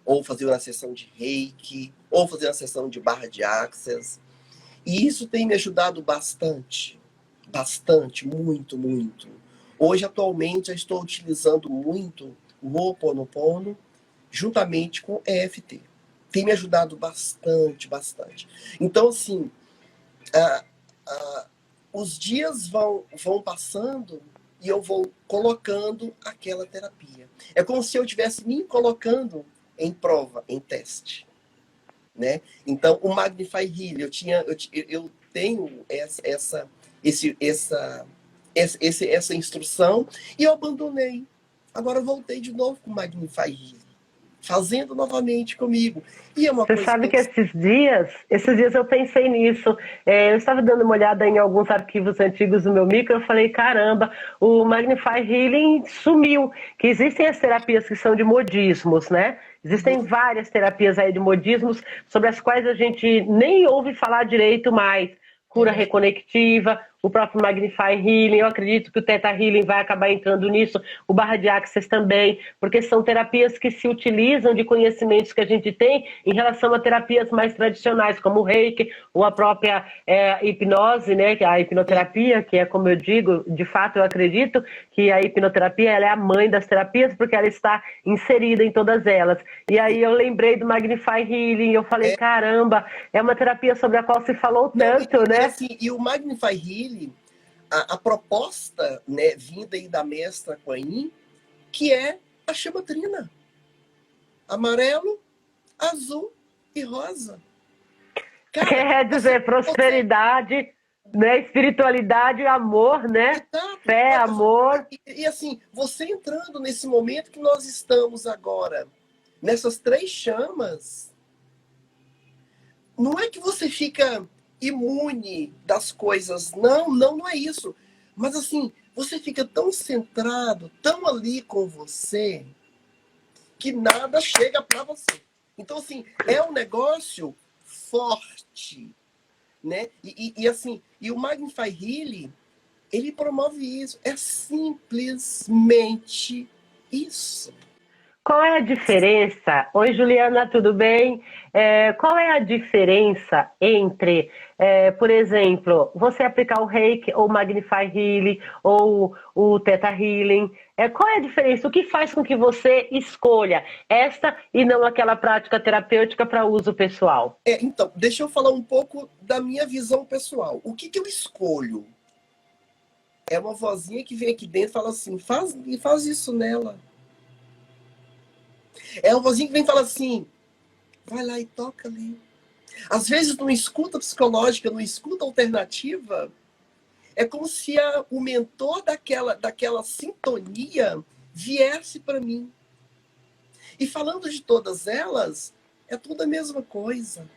ou fazer uma sessão de reiki, ou fazer uma sessão de barra de axis. E isso tem me ajudado bastante. Bastante, muito, muito. Hoje, atualmente, eu estou utilizando muito o Ho'oponopono juntamente com EFT. Tem me ajudado bastante, bastante. Então, assim, os dias vão passando e eu vou colocando aquela terapia. É como se eu estivesse me colocando em prova, em teste. Né? Então, o Magnify Healing, eu tenho essa instrução e eu abandonei. Agora eu voltei de novo com o Magnify Healing, fazendo novamente comigo. E é uma Você coisa sabe que esses dias eu pensei nisso. Eu estava dando uma olhada em alguns arquivos antigos do meu micro, eu falei, caramba, o Magnify Healing sumiu. Que existem as terapias que são de modismos, né? Existem várias terapias aí de modismos sobre as quais a gente nem ouve falar direito mais. Cura reconectiva, o próprio Magnify Healing, eu acredito que o Theta Healing vai acabar entrando nisso, o Barra de Axis também, porque são terapias que se utilizam de conhecimentos que a gente tem em relação a terapias mais tradicionais, como o Reiki, ou a própria hipnose, né, a hipnoterapia, que é como eu digo, de fato eu acredito que a hipnoterapia ela é a mãe das terapias, porque ela está inserida em todas elas. E aí eu lembrei do Magnify Healing, eu falei, caramba, é uma terapia sobre a qual se falou tanto, né? Assim, e o Magnify Healing, a proposta, né, vinda aí da mestra Kuan Yin, que é a chamatrina. Amarelo, azul e rosa. Cara, quer dizer, prosperidade, né, espiritualidade, amor, né? Exato. Fé, amor. E assim, você entrando nesse momento que nós estamos agora, nessas 3 chamas, não é que você fica imune das coisas. Não é isso. Mas assim, você fica tão centrado, tão ali com você, que nada chega para você. Então, assim, é um negócio forte, né? E assim, e o Magnify Healing, ele promove isso. É simplesmente isso. Qual é a diferença? Oi, Juliana, tudo bem? Qual é a diferença entre, por exemplo, você aplicar o Reiki ou o Magnify Healing ou o Theta Healing? Qual é a diferença? O que faz com que você escolha esta e não aquela prática terapêutica para uso pessoal? Então, deixa eu falar um pouco da minha visão pessoal. O que eu escolho? É uma vozinha que vem aqui dentro e fala assim, faz isso nela. É uma vozinha que vem e fala assim, vai lá e toca ali. Às vezes, numa escuta psicológica, numa escuta alternativa, é como se o mentor daquela sintonia viesse para mim. E falando de todas elas, é tudo a mesma coisa.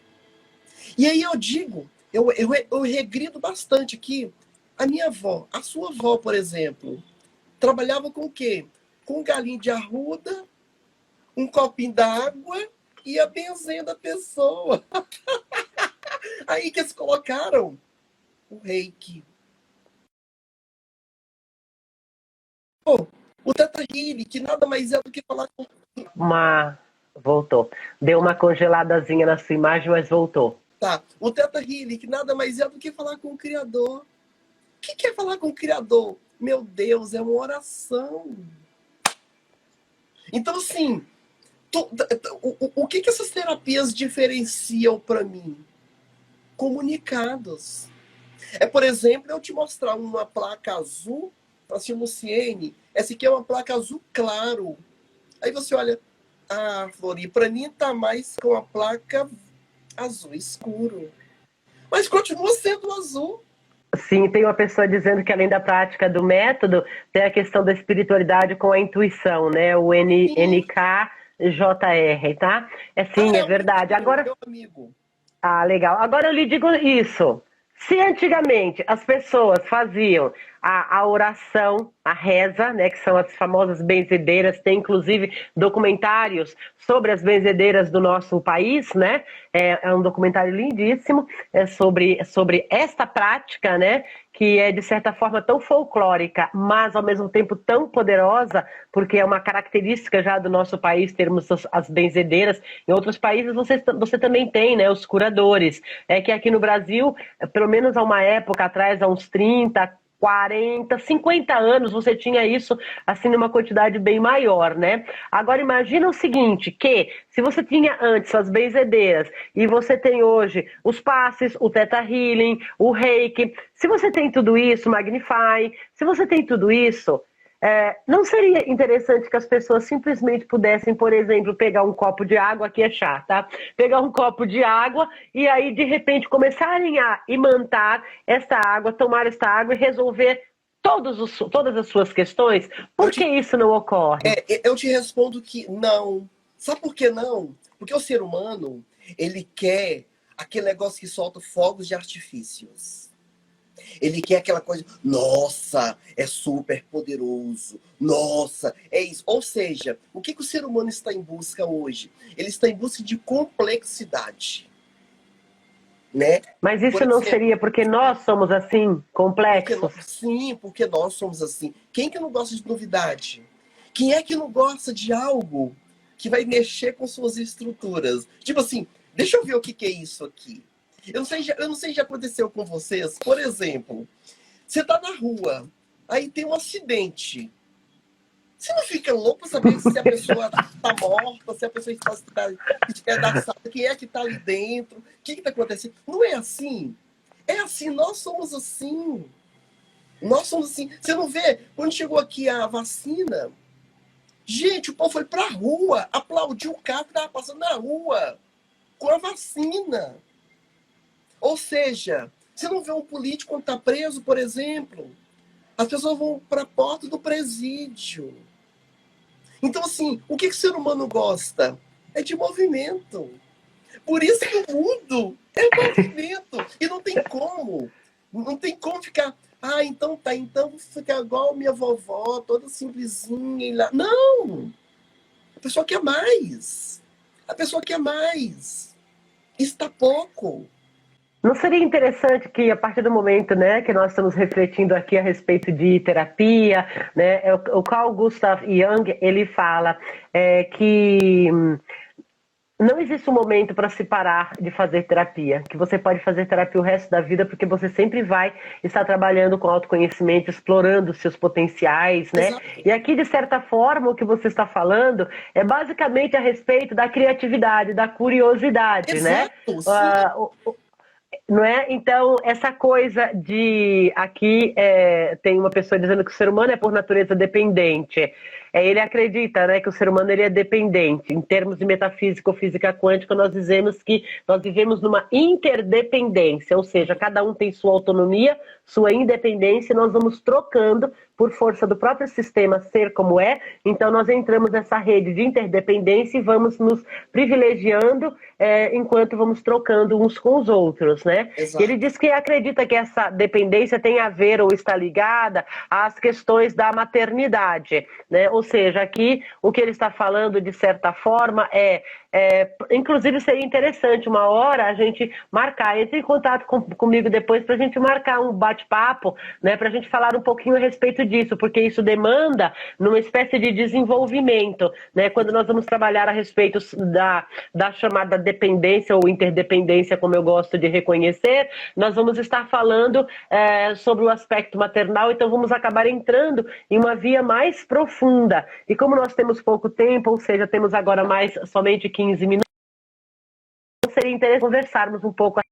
E aí eu digo, eu regrido bastante aqui. A minha avó, a sua avó, por exemplo, trabalhava com o quê? Com um galinho de arruda, um copinho d'água e a benzendo a pessoa. Aí que eles colocaram o reiki. O Theta Healing, que nada mais é do que falar com... Voltou. Deu uma congeladazinha na sua imagem, mas voltou. Tá. O Theta Healing, que nada mais é do que falar com o Criador. O que é falar com o Criador? Meu Deus, é uma oração. Então, assim, o que essas terapias diferenciam para mim? Comunicados. Por exemplo, eu te mostrar uma placa azul, assim, Luciene, essa aqui é uma placa azul claro. Aí você olha, Flori, para mim tá mais com a placa azul escuro. Mas continua sendo azul. Sim, tem uma pessoa dizendo que além da prática do método, tem a questão da espiritualidade com a intuição, né? O NKJR, tá? É verdade. Agora, meu amigo. Legal. Agora eu lhe digo isso. Se antigamente as pessoas faziam a oração, a reza, né, que são as famosas benzedeiras, tem inclusive documentários sobre as benzedeiras do nosso país, né? É um documentário lindíssimo sobre esta prática, né? que é de certa forma tão folclórica, mas ao mesmo tempo tão poderosa, porque é uma característica já do nosso país termos as benzedeiras. Em outros países você também tem, né, os curadores. É que aqui no Brasil, pelo menos há uma época atrás, há uns 30, 40, 50 anos, você tinha isso assim numa quantidade bem maior, né? Agora imagina o seguinte, que se você tinha antes as benzedeiras e você tem hoje os passes, o Theta Healing, o Reiki, se você tem tudo isso, Magnify, se você tem tudo isso, não seria interessante que as pessoas simplesmente pudessem, por exemplo, pegar um copo de água, aqui é chá, tá? Pegar um copo de água e aí, de repente, começarem a imantar esta água, tomar esta água e resolver todas as suas questões? Por que isso não ocorre? Eu te respondo que não. Sabe por que não? Porque o ser humano, ele quer aquele negócio que solta fogos de artifícios. Ele quer aquela coisa, nossa, é super poderoso, nossa, é isso. Ou seja, o que o ser humano está em busca hoje? Ele está em busca de complexidade, né? Mas isso não seria porque nós somos assim, complexos? Porque nós somos assim. Quem que não gosta de novidade? Quem é que não gosta de algo que vai mexer com suas estruturas? Tipo assim, deixa eu ver o que é isso aqui. Eu não sei se já aconteceu com vocês. Por exemplo, você tá na rua, aí tem um acidente. Você não fica louco pra saber se a pessoa tá morta, se a pessoa está despedaçada, quem é que tá ali dentro, o que tá acontecendo? Não é assim. É assim, nós somos assim. Nós somos assim. Você não vê, quando chegou aqui a vacina, gente, o povo foi pra rua, aplaudiu o carro que tava passando na rua com a vacina. Ou seja, você não vê um político quando está preso, por exemplo. As pessoas vão para a porta do presídio. Então, assim, o que o ser humano gosta? É de movimento. Por isso que o mundo é movimento. E não tem como. Não tem como ficar... Ah, então tá. Então vou ficar igual minha vovó, toda simplesinha. E lá. Não! A pessoa quer mais. A pessoa quer mais. Está pouco. Não seria interessante que, a partir do momento, né, que nós estamos refletindo aqui a respeito de terapia, né, o Carl Gustav Jung, ele fala que não existe um momento para se parar de fazer terapia, que você pode fazer terapia o resto da vida, porque você sempre vai estar trabalhando com autoconhecimento, explorando os seus potenciais, né? Exato. E aqui, de certa forma, o que você está falando é basicamente a respeito da criatividade, da curiosidade, Exato, né? Não é? Então, essa coisa de... Aqui tem uma pessoa dizendo que o ser humano é, por natureza, dependente. Ele acredita, né, que o ser humano ele é dependente. Em termos de metafísica ou física quântica, nós dizemos que nós vivemos numa interdependência, ou seja, cada um tem sua autonomia, sua independência, e nós vamos trocando por força do próprio sistema ser como é. Então, nós entramos nessa rede de interdependência e vamos nos privilegiando enquanto vamos trocando uns com os outros, né? Exato. Ele diz que acredita que essa dependência tem a ver ou está ligada às questões da maternidade, né? Ou seja, aqui o que ele está falando, de certa forma, inclusive seria interessante uma hora a gente marcar, entre em contato comigo depois para a gente marcar um bate-papo, né, para a gente falar um pouquinho a respeito disso, porque isso demanda numa espécie de desenvolvimento, né, quando nós vamos trabalhar a respeito da chamada dependência ou interdependência, como eu gosto de reconhecer, nós vamos estar falando sobre o aspecto maternal, então vamos acabar entrando em uma via mais profunda. E como nós temos pouco tempo, ou seja, temos agora somente 15 minutos, seria interessante conversarmos um pouco a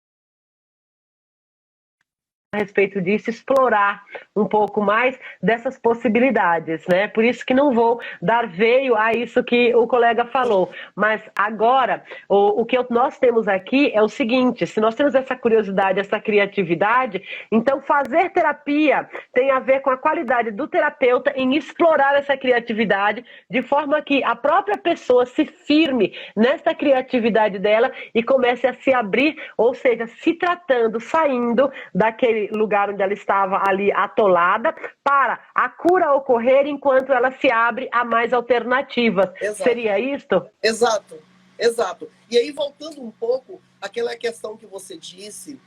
respeito disso, explorar um pouco mais dessas possibilidades, né? Por isso que não vou dar veio a isso que o colega falou. Mas agora, o que nós temos aqui é o seguinte: se nós temos essa curiosidade, essa criatividade, então fazer terapia tem a ver com a qualidade do terapeuta em explorar essa criatividade, de forma que a própria pessoa se firme nessa criatividade dela e comece a se abrir, ou seja, se tratando, saindo daquele lugar onde ela estava ali atolada, para a cura ocorrer enquanto ela se abre a mais alternativas. Exato. Seria isto? Exato, exato. E aí, voltando um pouco àquela questão que você disse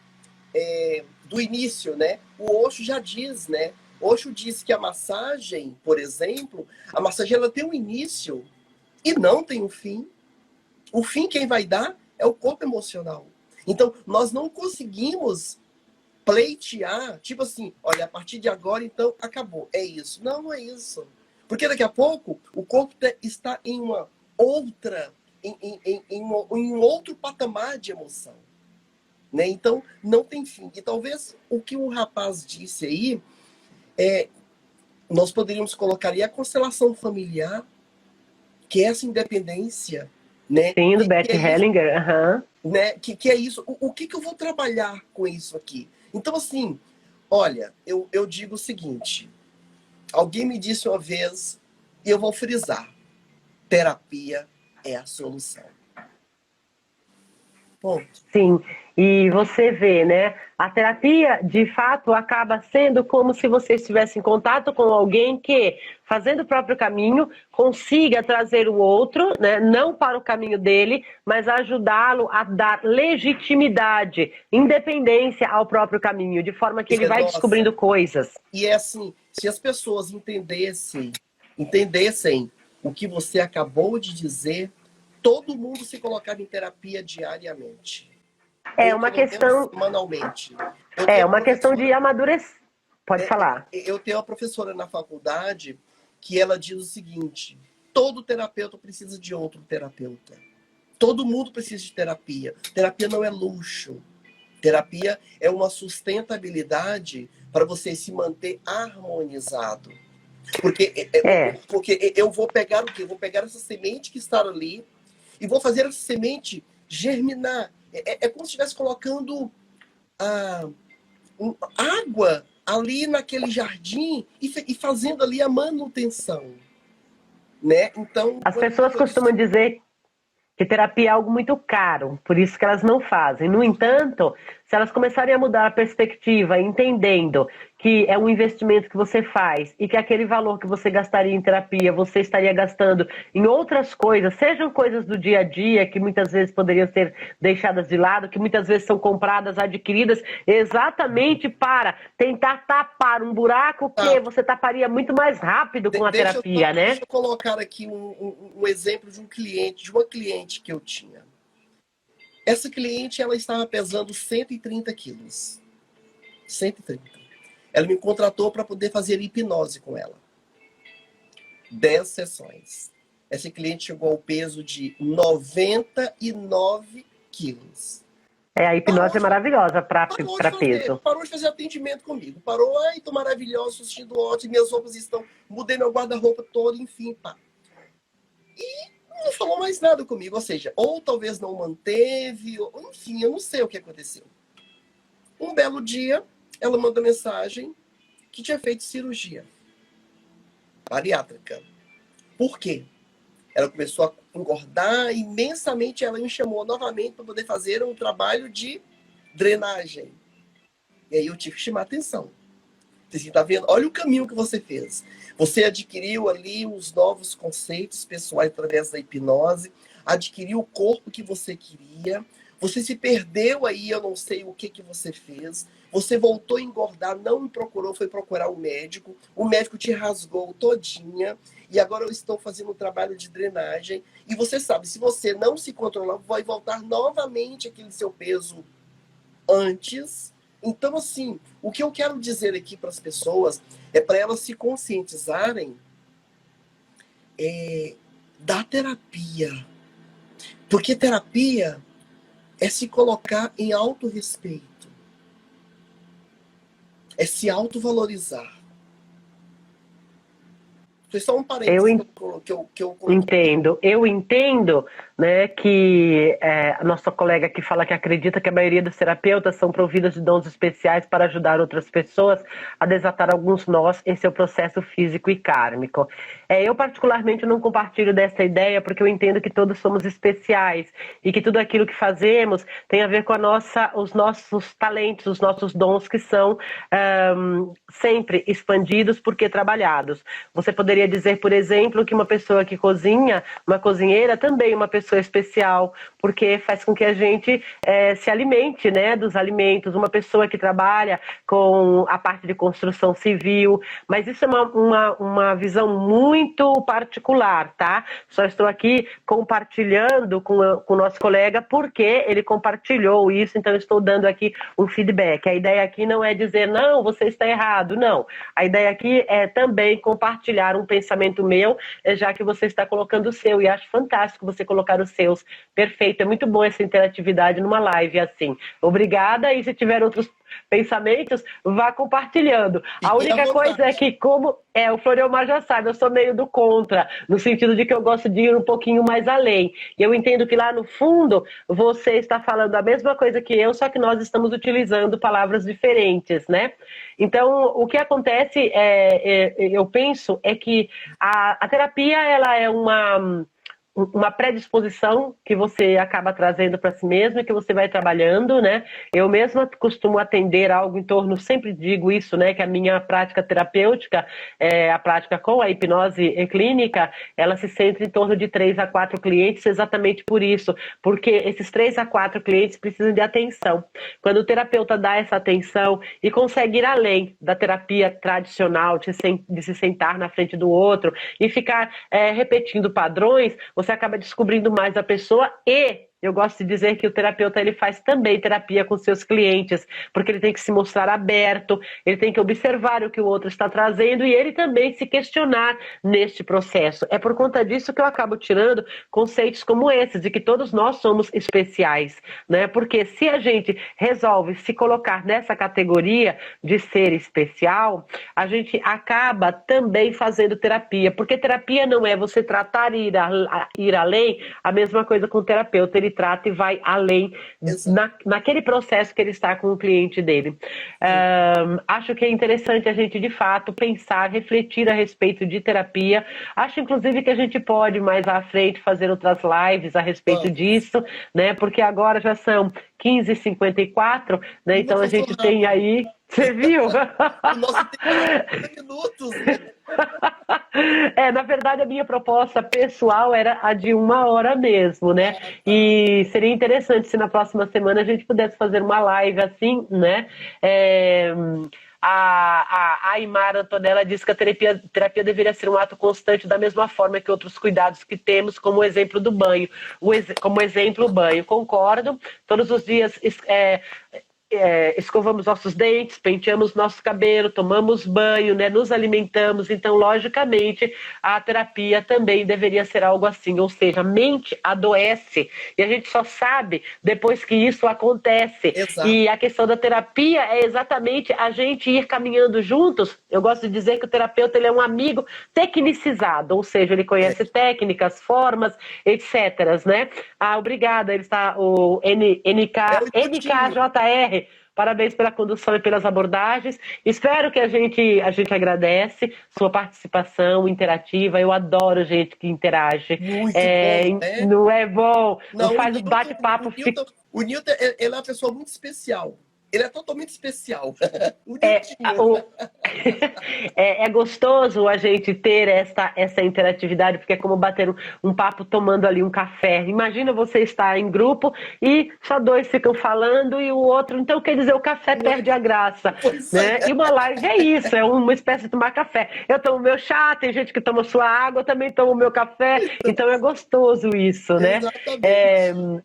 do início, né? O Osho já diz, né? Osho diz que a massagem, por exemplo, a massagem ela tem um início e não tem um fim. O fim quem vai dar é o corpo emocional. Então, nós não conseguimos pleitear, tipo assim, olha, a partir de agora, então, acabou. É isso. Não, não é isso. Porque daqui a pouco, o corpo está em uma outra, em um outro patamar de emoção. Né? Então, não tem fim. E talvez o que o rapaz disse aí, nós poderíamos colocar aí a constelação familiar, que é essa independência, né? Sim, do Bert Hellinger. Né? Que é isso. O que eu vou trabalhar com isso aqui? Então, assim, olha, eu digo o seguinte. Alguém me disse uma vez, e eu vou frisar, terapia é a solução. Ponto. Sim, e você vê, né? A terapia, de fato, acaba sendo como se você estivesse em contato com alguém que, fazendo o próprio caminho, consiga trazer o outro, né? Não para o caminho dele, mas ajudá-lo a dar legitimidade, independência ao próprio caminho, de forma que ele vai descobrindo coisas. E é assim, se as pessoas entendessem o que você acabou de dizer, todo mundo se colocava em terapia diariamente. É uma questão semanalmente. É uma questão de amadurecer. Pode falar. Eu tenho uma professora na faculdade que ela diz o seguinte: todo terapeuta precisa de outro terapeuta. Todo mundo precisa de terapia. Terapia não é luxo. Terapia é uma sustentabilidade para você se manter harmonizado. Porque eu vou pegar o quê? Eu vou pegar essa semente que está ali e vou fazer essa semente germinar. É como se estivesse colocando água ali naquele jardim e fazendo ali a manutenção. Né? Então, as pessoas costumam dizer que terapia é algo muito caro, por isso que elas não fazem. No entanto, se elas começarem a mudar a perspectiva, entendendo que é um investimento que você faz e que aquele valor que você gastaria em terapia, você estaria gastando em outras coisas, sejam coisas do dia a dia, que muitas vezes poderiam ser deixadas de lado, que muitas vezes são compradas, adquiridas, exatamente para tentar tapar um buraco que você taparia muito mais rápido com a terapia, né? Deixa eu colocar aqui um exemplo de uma cliente que eu tinha. Essa cliente, ela estava pesando 130 quilos. 130. Ela me contratou para poder fazer hipnose com ela. 10 sessões. Essa cliente chegou ao peso de 99 quilos. A hipnose é maravilhosa para peso. Parou de fazer atendimento comigo. Parou, ai, tô maravilhosa, assistindo ótimo, minhas roupas estão... Mudei meu guarda-roupa todo, enfim, pá. E não falou mais nada comigo. Ou seja, ou talvez não manteve, ou, enfim, eu não sei o que aconteceu. Um belo dia, ela mandou mensagem que tinha feito cirurgia bariátrica. Por quê? Ela começou a engordar imensamente. Ela me chamou novamente para poder fazer um trabalho de drenagem. E aí eu tive que chamar a atenção. Você tá vendo? Olha o caminho que você fez. Você adquiriu ali os novos conceitos pessoais através da hipnose, adquiriu o corpo que você queria, você se perdeu aí, eu não sei o que você fez, você voltou a engordar, não me procurou, foi procurar o médico te rasgou todinha, e agora eu estou fazendo um trabalho de drenagem, e você sabe, se você não se controlar, vai voltar novamente aquele seu peso antes. Então, assim, o que eu quero dizer aqui para as pessoas é para elas se conscientizarem da terapia. Porque terapia é se colocar em autorrespeito. É se autovalorizar. Foi só um parênteses que eu entendo. Eu entendo, né, que a nossa colega que fala que acredita que a maioria dos terapeutas são providas de dons especiais para ajudar outras pessoas a desatar alguns nós em seu processo físico e kármico. Eu particularmente não compartilho dessa ideia porque eu entendo que todos somos especiais e que tudo aquilo que fazemos tem a ver com os nossos talentos, os nossos dons que são sempre expandidos porque trabalhados. Você poderia poderia dizer, por exemplo, que uma pessoa que cozinha, uma cozinheira, também é uma pessoa especial, porque faz com que a gente se alimente, né, dos alimentos. Uma pessoa que trabalha com a parte de construção civil, mas isso é uma visão muito particular, tá? Só estou aqui compartilhando com o nosso colega porque ele compartilhou isso, então eu estou dando aqui um feedback. A ideia aqui não é dizer, não, você está errado, não. A ideia aqui é também compartilhar um pensamento meu, já que você está colocando o seu, e acho fantástico você colocar os seus. Perfeito, é muito bom essa interatividade numa live assim. Obrigada, e se tiver outros pensamentos, vá compartilhando. A única coisa é que, como o Floriomar já sabe, eu sou meio do contra, no sentido de que eu gosto de ir um pouquinho mais além. E eu entendo que lá no fundo você está falando a mesma coisa que eu, só que nós estamos utilizando palavras diferentes, né? Então, o que acontece, eu penso, é que a terapia, ela é uma predisposição que você acaba trazendo para si mesmo e que você vai trabalhando, né? Eu mesma costumo atender algo em torno, sempre digo isso, né? Que a minha prática terapêutica, a prática com a hipnose clínica, ela se centra em torno de 3 a 4 clientes, exatamente por isso, porque esses 3 a 4 clientes precisam de atenção. Quando o terapeuta dá essa atenção e consegue ir além da terapia tradicional, de se sentar na frente do outro e ficar repetindo padrões, você acaba descobrindo mais a pessoa. E eu gosto de dizer que o terapeuta, ele faz também terapia com seus clientes, porque ele tem que se mostrar aberto, ele tem que observar o que o outro está trazendo e ele também se questionar neste processo. É por conta disso que eu acabo tirando conceitos como esses, de que todos nós somos especiais, né? Porque se a gente resolve se colocar nessa categoria de ser especial, a gente acaba também fazendo terapia, porque terapia não é você tratar e ir além, a mesma coisa com o terapeuta, ele trata e vai além naquele processo que ele está com o cliente dele. Acho que é interessante a gente, de fato, pensar, refletir a respeito de terapia. Acho, inclusive, que a gente pode, mais à frente, fazer outras lives a respeito disso, né? Porque agora já são 15h54, né? Então a gente tem aí... Você viu? O nosso tempo é 30 minutos, né? Na verdade, a minha proposta pessoal era a de 1 hora mesmo, né? E seria interessante se na próxima semana a gente pudesse fazer uma live assim, né? A Aymar Antonella disse que a terapia deveria ser um ato constante, da mesma forma que outros cuidados que temos, como o exemplo do banho. Como exemplo, o banho. Concordo. Todos os dias... escovamos nossos dentes, penteamos nosso cabelo, tomamos banho, né, nos alimentamos. Então, logicamente, a terapia também deveria ser algo assim, ou seja, a mente adoece e a gente só sabe depois que isso acontece. Exato. E a questão da terapia é exatamente a gente ir caminhando juntos. Eu gosto de dizer que o terapeuta, ele é um amigo tecnicizado, ou seja, ele conhece técnicas, formas, etc, né? Obrigada, ele está, o NKJR. Parabéns pela condução e pelas abordagens. Espero que a gente agradece sua participação interativa. Eu adoro gente que interage. Muito bom, né? Não é bom? Não faz o bate-papo. O Newton, ele é uma pessoa muito especial. Ele é totalmente especial. É gostoso a gente ter essa interatividade, porque é como bater um papo tomando ali um café. Imagina você estar em grupo e só dois ficam falando e o outro... Então, quer dizer, o café perde a graça. Né? E uma live é isso, é uma espécie de tomar café. Eu tomo meu chá, tem gente que toma sua água, eu também tomo meu café. Então, é gostoso isso, né?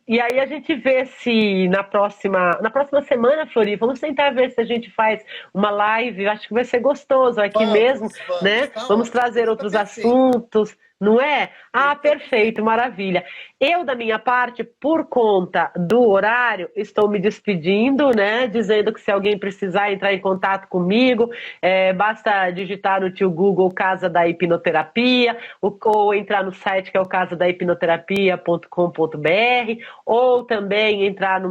E aí a gente vê se na próxima semana, Flori, vamos tentar ver se a gente faz uma live. Acho que vai ser gostoso aqui mesmo, né? Vamos trazer outros assuntos, não é? Perfeito, maravilha. Eu, da minha parte, por conta do horário, estou me despedindo, né? Dizendo que se alguém precisar entrar em contato comigo, basta digitar no tio Google Casa da Hipnoterapia, ou entrar no site que é o casadahipnoterapia.com.br, ou também entrar no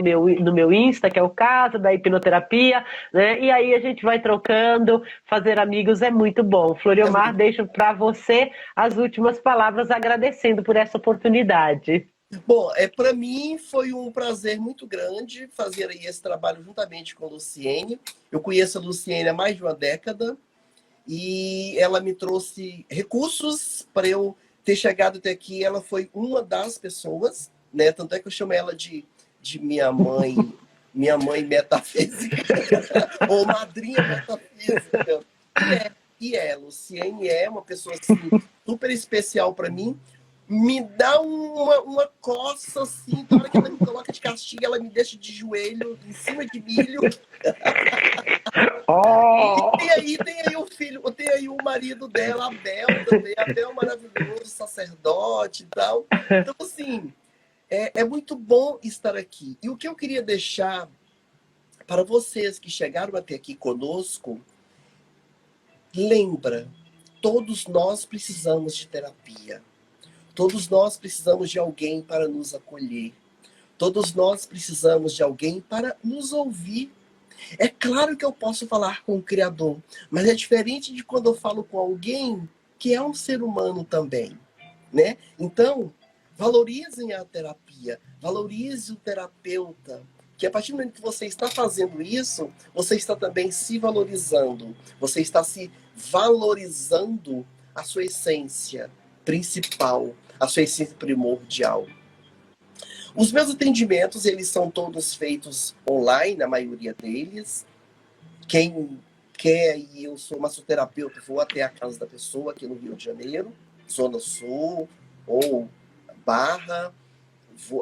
meu Insta, que é o Casa da Hipnoterapia, né? E aí a gente vai trocando, fazer amigos é muito bom. Floriomar, deixo para você as últimas palavras, agradecendo por essa oportunidade. Bom, para mim foi um prazer muito grande fazer aí esse trabalho juntamente com a Luciene. Eu conheço a Luciene há mais de uma década e ela me trouxe recursos para eu ter chegado até aqui. Ela foi uma das pessoas, né? Tanto é que eu chamo ela de minha mãe metafísica, ou madrinha metafísica. Luciene é uma pessoa assim, super especial para mim. Me dá uma coça assim, na hora que ela me coloca de castigo, ela me deixa de joelho em cima de milho. Oh! E tem aí o filho, tem aí o marido dela, Abel também. Abel maravilhoso, sacerdote e tal. Então, assim, é muito bom estar aqui. E o que eu queria deixar para vocês que chegaram até aqui conosco, lembra, todos nós precisamos de terapia. Todos nós precisamos de alguém para nos acolher. Todos nós precisamos de alguém para nos ouvir. É claro que eu posso falar com o Criador, mas é diferente de quando eu falo com alguém que é um ser humano também, né? Então, valorizem a terapia, valorize o terapeuta, que a partir do momento que você está fazendo isso, você está também se valorizando, você está se valorizando a sua essência principal, a sua essência primordial. Os meus atendimentos, eles são todos feitos online, a maioria deles. Quem quer, e eu sou massoterapeuta, vou até a casa da pessoa aqui no Rio de Janeiro, Zona Sul ou Barra,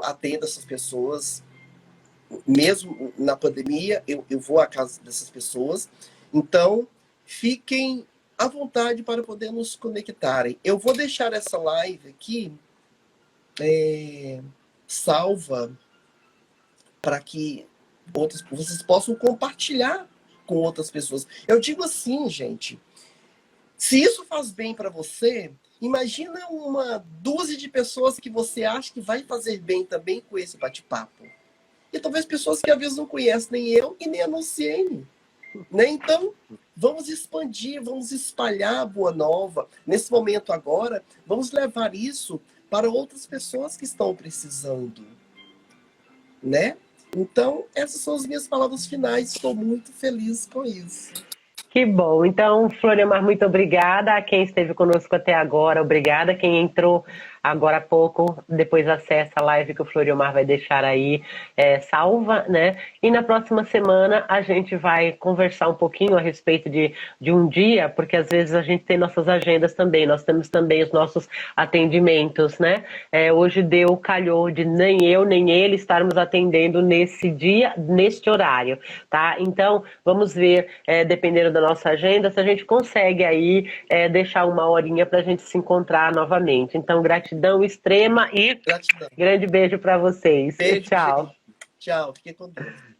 atendo essas pessoas. Mesmo na pandemia, eu vou à casa dessas pessoas. Então, fiquem à vontade para poder nos conectarem. Eu vou deixar essa live aqui salva para que vocês possam compartilhar com outras pessoas. Eu digo assim, gente, se isso faz bem para você, imagina uma dúzia de pessoas que você acha que vai fazer bem também com esse bate-papo. E talvez pessoas que às vezes não conhecem nem eu e nem a Luciene. Né? Então, vamos expandir, vamos espalhar a boa nova. Nesse momento agora, vamos levar isso para outras pessoas que estão precisando. Né? Então, essas são as minhas palavras finais. Estou muito feliz com isso. Que bom. Então, Floriomar, muito obrigada a quem esteve conosco até agora. Obrigada a quem entrou agora há pouco, depois acessa a live que o Floriomar vai deixar aí salva, né? E na próxima semana a gente vai conversar um pouquinho a respeito de um dia, porque às vezes a gente tem nossas agendas também, nós temos também os nossos atendimentos, né? Hoje calhou de nem eu nem ele estarmos atendendo nesse dia, neste horário, tá? Então, vamos ver, dependendo da nossa agenda, se a gente consegue aí deixar uma horinha para a gente se encontrar novamente. Então, gratidão extrema e grande beijo para vocês. Beijo, tchau. Gente. Tchau, fiquem com Deus.